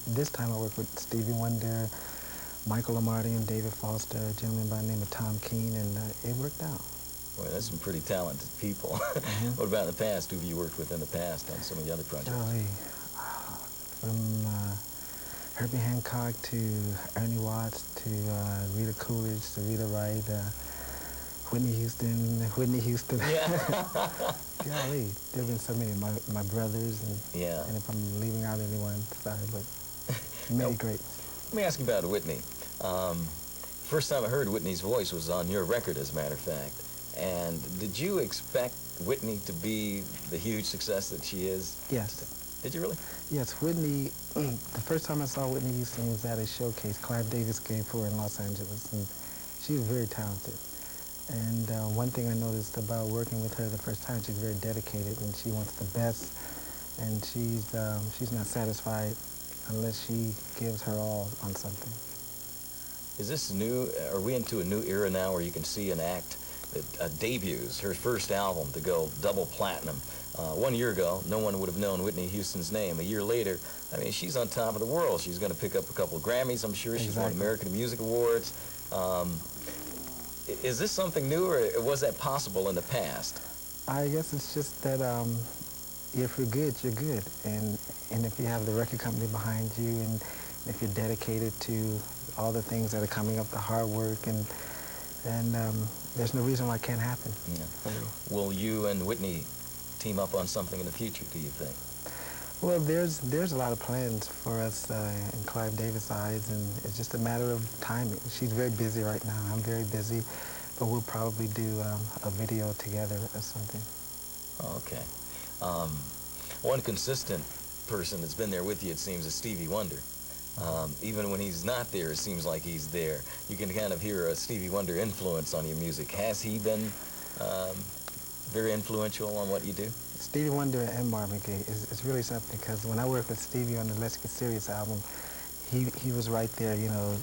This time I worked with Stevie Wonder, Michael Lamarty, and David Foster, a gentleman by the name of Tom Keane, and it worked out. Boy, that's some pretty talented people. Mm-hmm. What about in the past? Who have you worked with in the past on some of the other projects? Golly, from Herbie Hancock to Ernie Watts to Rita Coolidge to Rita Wright, Whitney Houston. Yeah. Golly, there have been so many. My brothers, and if I'm leaving out anyone, sorry, but many greats. Let me ask you about Whitney. First time I heard Whitney's voice was on your record, as a matter of fact. And did you expect Whitney to be the huge success that she is? Yes. Did you really? Yes, Whitney, the first time I saw Whitney Houston was at a showcase Clive Davis gave for her in Los Angeles, and she was very talented. And one thing I noticed about working with her the first time, she's very dedicated and she wants the best, and she's not satisfied unless she gives her all on something. Is this new? Are we into a new era now where you can see an act that debuts her first album to go double platinum? 1 year ago, no one would have known Whitney Houston's name. A year later, I mean, she's on top of the world. She's going to pick up a couple of Grammys, I'm sure. She's won American Music Awards. Is this something new, or was that possible in the past? I guess it's just that if you're good, you're good. And if you have the record company behind you, and if you're dedicated to all the things that are coming up, the hard work, and there's no reason why it can't happen. Yeah. Will you and Whitney team up on something in the future, do you think? Well, there's a lot of plans for us in Clive Davis' eyes, and it's just a matter of timing. She's very busy right now. I'm very busy, but we'll probably do a video together or something. Oh, okay. One consistent person that's been there with you, it seems, is Stevie Wonder. Even when he's not there, it seems like he's there. You can kind of hear a Stevie Wonder influence on your music. Has he been very influential on what you do? Stevie Wonder and Marvin Gaye is really something, because when I worked with Stevie on the Let's Get Serious album, he was right there, you know,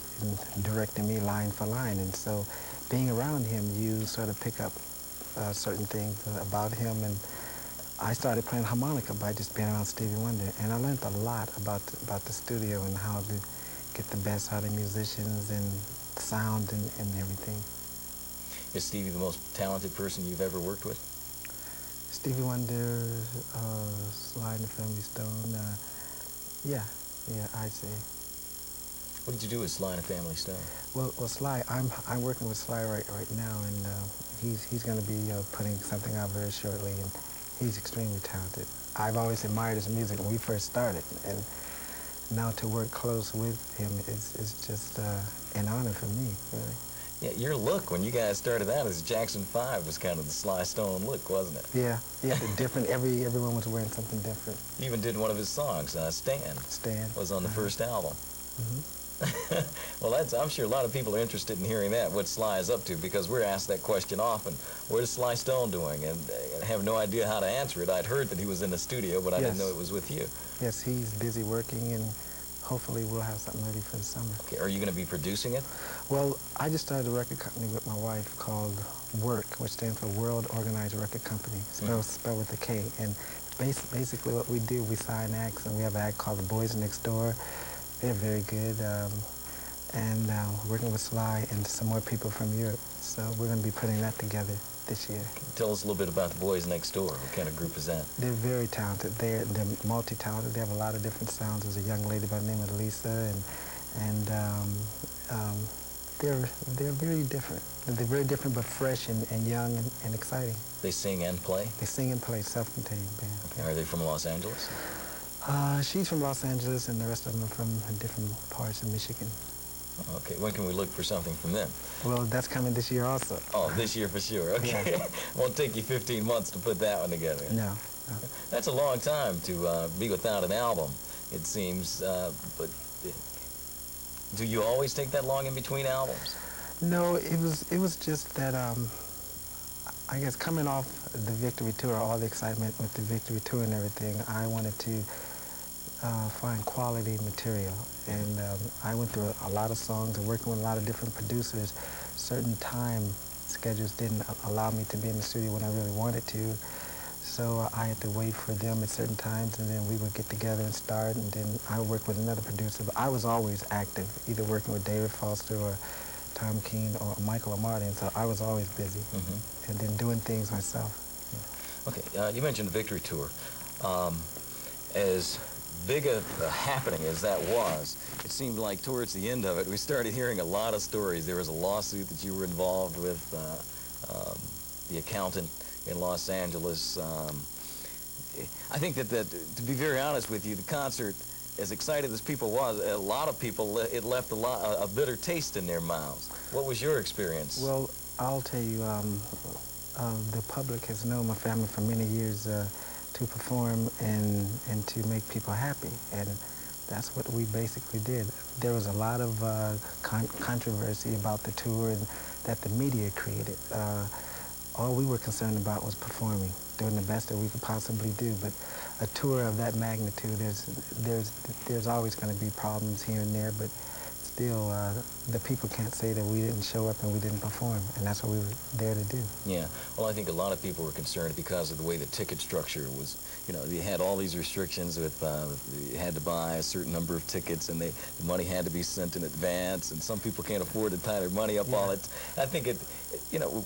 directing me line for line. And so being around him, you sort of pick up certain things about him. And I started playing harmonica by just being around Stevie Wonder, and I learned a lot about the studio and how to get the best out of musicians and sound and everything. Is Stevie the most talented person you've ever worked with? Stevie Wonder, Sly and the Family Stone, yeah, I'd say. What did you do with Sly and the Family Stone? Well, Sly, I'm working with Sly right now, and he's going to be putting something out very shortly, and he's extremely talented. I've always admired his music when we first started, and now to work close with him is just an honor for me, really. Yeah, your look when you guys started out as Jackson 5 was kind of the Sly Stone look, wasn't it? Yeah, different. Everyone was wearing something different. You even did one of his songs, Stan. Stan was on the first album. Mm-hmm. Well, I'm sure a lot of people are interested in hearing that, what Sly is up to, because we're asked that question often. What is Sly Stone doing? And I have no idea how to answer it. I'd heard that he was in the studio, but I didn't know it was with you. Yes, he's busy working, and hopefully we'll have something ready for the summer. Okay, are you going to be producing it? Well, I just started a record company with my wife called WORK, which stands for World Organized Record Company, spelled with a K. And basically what we do, we sign acts, and we have an act called The Boys Next Door. They're very good, and working with Sly and some more people from Europe. So we're going to be putting that together this year. Tell us a little bit about The Boys Next Door. What kind of group is that? They're very talented. They're multi-talented. They have a lot of different sounds. There's a young lady by the name of Lisa, and they're very different. They're very different, but fresh and young and exciting. They sing and play? They sing and play, self-contained band. Okay. Are they from Los Angeles? She's from Los Angeles, and the rest of them are from different parts of Michigan. Okay, when can we look for something from them? Well, that's coming this year also. Oh, this year for sure. Okay. Yeah. Won't take you 15 months to put that one together. No. That's a long time to be without an album, it seems. But do you always take that long in between albums? No, it was just that I guess coming off the Victory Tour, all the excitement with the Victory Tour and everything, I wanted to find quality material. And I went through a lot of songs and working with a lot of different producers. Certain time schedules didn't allow me to be in the studio when I really wanted to. So I had to wait for them at certain times, and then we would get together and start, and then I would work with another producer. But I was always active, either working with David Foster or Tom Keene or Michael Amati, and so I was always busy, and then doing things myself. Okay, you mentioned the Victory Tour. As big a happening as that was, it seemed like towards the end of it, we started hearing a lot of stories. There was a lawsuit that you were involved with, the accountant in Los Angeles. I think that, to be very honest with you, the concert, as excited as people was, a lot of people, it left a bitter taste in their mouths. What was your experience? Well, I'll tell you, the public has known my family for many years to perform and to make people happy, and that's what we basically did. There was a lot of controversy about the tour and that the media created. All we were concerned about was performing, doing the best that we could possibly do. But a tour of that magnitude, there's always going to be problems here and there, but still, the people can't say that we didn't show up and we didn't perform, and that's what we were there to do. Yeah, well, I think a lot of people were concerned because of the way the ticket structure was. You know, you had all these restrictions with, you had to buy a certain number of tickets, and the money had to be sent in advance, and some people can't afford to tie their money up all it. I think you know,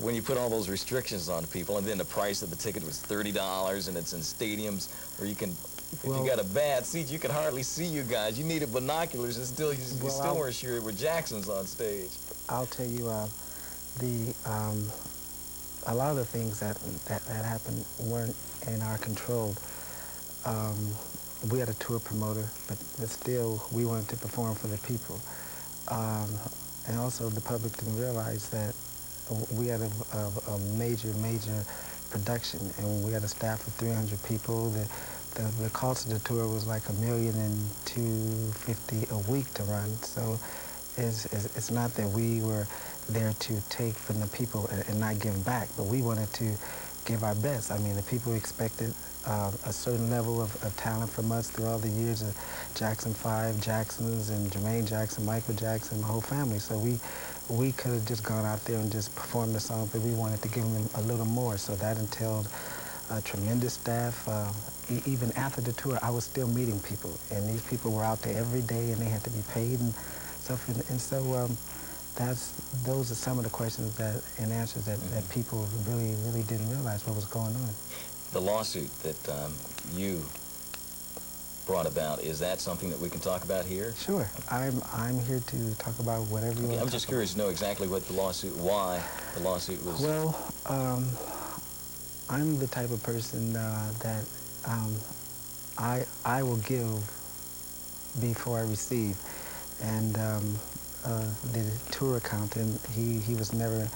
when you put all those restrictions on people, and then the price of the ticket was $30, and it's in stadiums where you can, if you got a bad seat, you can hardly see you guys. You needed binoculars, and still, you still weren't sure where Jackson's on stage. I'll tell you, a lot of the things that happened weren't in our control. We had a tour promoter, but still, we wanted to perform for the people. And also, the public didn't realize that we had a major production, and we had a staff of 300 people. The cost of the tour was like $1,250,000 a week to run. So it's not that we were there to take from the people and not give back, but we wanted to give our best. I mean, the people expected a certain level of talent from us through all the years of Jackson 5, Jacksons, and Jermaine Jackson, Michael Jackson, my whole family. So we could have just gone out there and just performed the song, but we wanted to give them a little more. So that entailed a tremendous staff. Even after the tour, I was still meeting people, and these people were out there every day, and they had to be paid and stuff. And so those are some of the questions and answers that people really didn't realize what was going on. The lawsuit that you brought about, is that something that we can talk about here? Sure. I'm here to talk about whatever you want. I'm just curious to know exactly what the lawsuit, why the lawsuit was. Well, I'm the type of person that I will give before I receive, and the tour accountant, he was never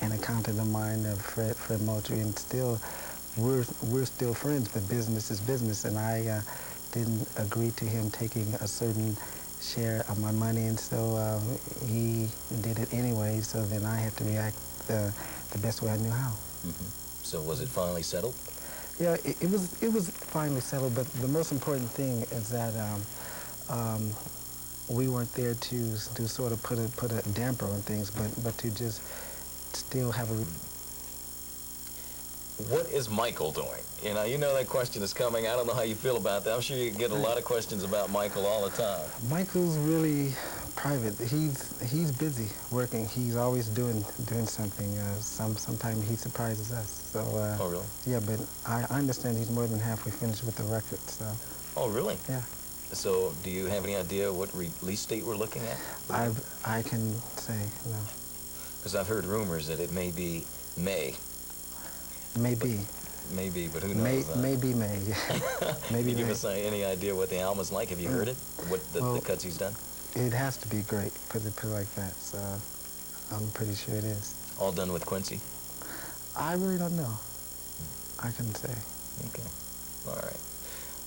an accountant of mine, Fred Moultrie, and still we're still friends, but business is business, and I didn't agree to him taking a certain share of my money, and so he did it anyway. So then I had to react the best way I knew how. So was it finally settled? Yeah, it was finally settled, but the most important thing is that we weren't there to sort of put a damper on things, but to just still have a. What is Michael doing? You know that question is coming. I don't know how you feel about that. I'm sure you get a lot of questions about Michael all the time. Michael's really private. He's busy working. He's always doing something. Sometimes he surprises us. So. Oh, really? Yeah, but I understand he's more than halfway finished with the record. So. Oh, really? Yeah. So, do you have any idea what release date we're looking at? I can say no. Because I've heard rumors that it may be May. Maybe. Maybe, but who knows? Maybe May. Maybe. Can you give us any idea what the album is like? Have you heard it? What the cuts he's done? It has to be great. Put it like that. So I'm pretty sure it is. All done with Quincy? I really don't know. I couldn't say. Okay. All right.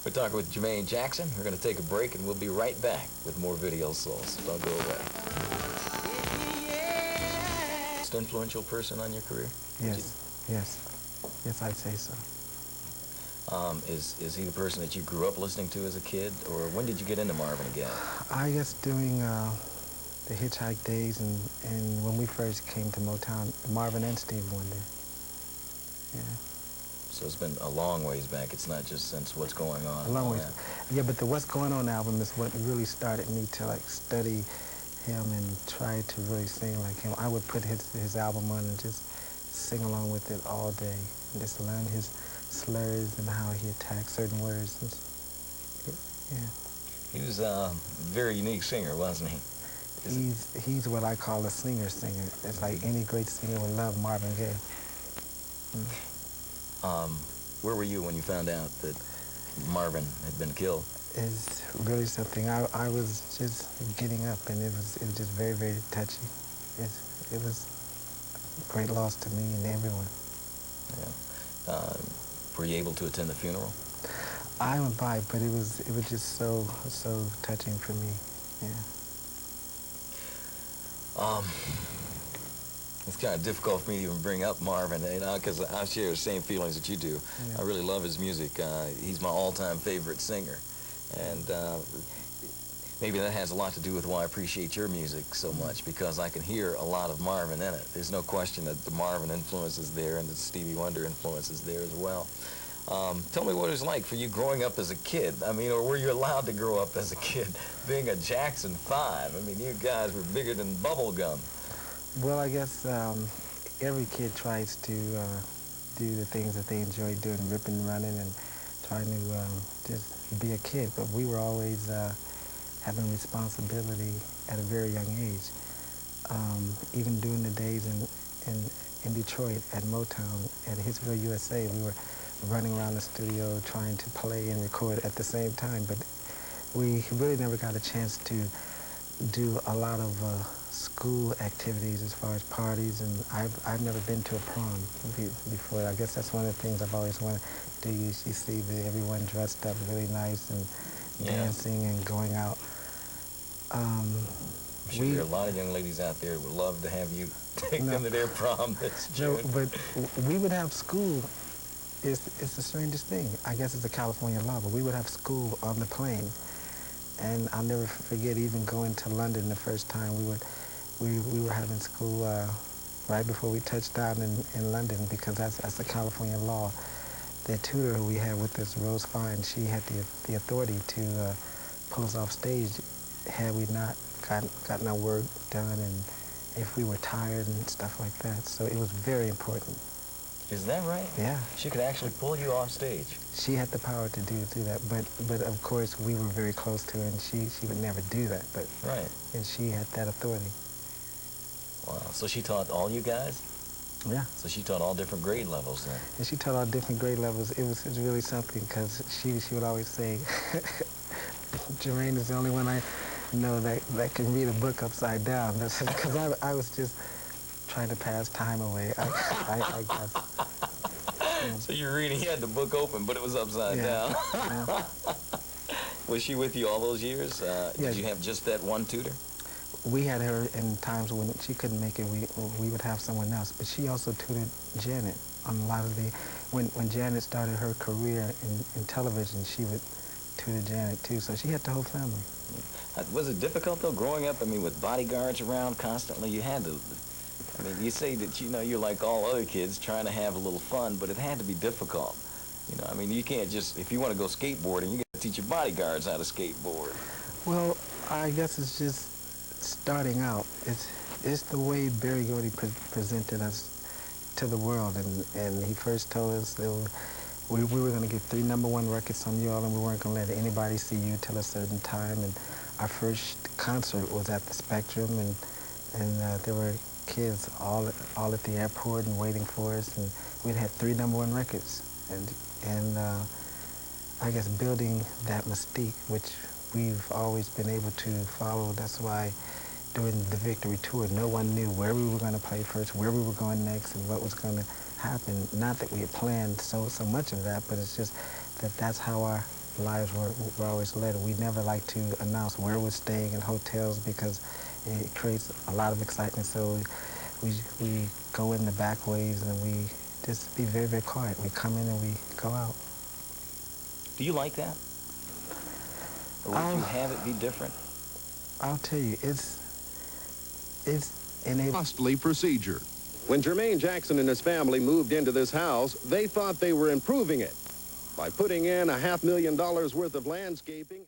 We're talking with Jermaine Jackson. We're going to take a break, and we'll be right back with more Video Souls. Don't go away. Most influential person on your career? Yes, I'd say so. Is he the person that you grew up listening to as a kid, or when did you get into Marvin Gaye? I guess during the hitchhike days and when we first came to Motown, Marvin and Stevie Wonder. Yeah. So it's been a long ways back. It's not just since What's Going On. A long ways. Yeah, but the What's Going On album is what really started me to like study him and try to really sing like him. I would put his album on and just sing along with it all day and just learn his slurs and how he attacked certain words. And, yeah. He was a very unique singer, wasn't he? He's what I call a singer. It's like any great singer would love Marvin Gaye. Where were you when you found out that Marvin had been killed? It's really something. I was just getting up, and it was just very, very touchy. It was a great loss to me and everyone. Yeah. Were you able to attend the funeral? I went by, but it was just so touching for me. Yeah. It's kind of difficult for me to even bring up Marvin, you know, because I share the same feelings that you do. Yeah. I really love his music. He's my all-time favorite singer. And maybe that has a lot to do with why I appreciate your music so much, because I can hear a lot of Marvin in it. There's no question that the Marvin influence is there and the Stevie Wonder influence is there as well. Tell me what it was like for you growing up as a kid. I mean, or were you allowed to grow up as a kid being a Jackson 5? I mean, you guys were bigger than bubble gum. Well, I guess every kid tries to do the things that they enjoy doing, ripping and running and trying to just be a kid. But we were always having responsibility at a very young age. Even during the days in Detroit at Motown, at Hitsville, USA, we were running around the studio trying to play and record at the same time. But we really never got a chance to do a lot of school activities as far as parties, and I've never been to a prom before. I guess that's one of the things I've always wanted to do. You see everyone dressed up really nice and dancing and going out. I'm sure there are a lot of young ladies out there who would love to have you take them to their prom this June. No, but we would have school. It's the strangest thing. I guess it's a California law, but we would have school on the plane. And I'll never forget even going to London the first time. We were having school right before we touched down in London, because that's a California law. The tutor who we had with us, Rose Fine, she had the authority to pull us off stage had we not gotten our work done and if we were tired and stuff like that. So it was very important. Is that right? Yeah. She could actually pull you off stage. She had the power to do that, but of course we were very close to her, and she would never do that. But right. And she had that authority. Wow. So she taught all you guys? Yeah. So she taught all different grade levels then? And she taught all different grade levels. It was really something, because she would always say, Jermaine is the only one I know that can read a book upside down. That's because I was just trying to pass time away, I guess. Yeah. So you're reading, you had the book open, but it was upside down. Yeah. Was she with you all those years? Yeah. Did you have just that one tutor? We had her in times when she couldn't make it. We would have someone else. But she also tutored Janet on a lot of the... When Janet started her career in television, she would tutor Janet too. So she had the whole family. Was it difficult, though, growing up? I mean, with bodyguards around constantly, you had to... I mean, you say that, you know, you're like all other kids trying to have a little fun, but it had to be difficult. You know, I mean, you can't just... If you want to go skateboarding, you got to teach your bodyguards how to skateboard. Well, I guess it's just starting out. It's the way Berry Gordy presented us to the world, and he first told us that we were going to get 3 #1 records on you all, and we weren't going to let anybody see you till a certain time. And our first concert was at the Spectrum, and there were kids all at the airport and waiting for us, and we'd had 3 #1 records, and I guess building that mystique, which we've always been able to follow. That's why during the Victory Tour, no one knew where we were going to play first, where we were going next, and what was going to happen. Not that we had planned so much of that, but it's just that that's how our lives were always led. We never like to announce where we're staying in hotels, because it creates a lot of excitement. So we go in the back ways, and we just be very, very quiet. We come in and we go out. Do you like that? Or would you have it be different? I'll tell you, it's a costly procedure. When Jermaine Jackson and his family moved into this house, they thought they were improving it by putting in $500,000 worth of landscaping.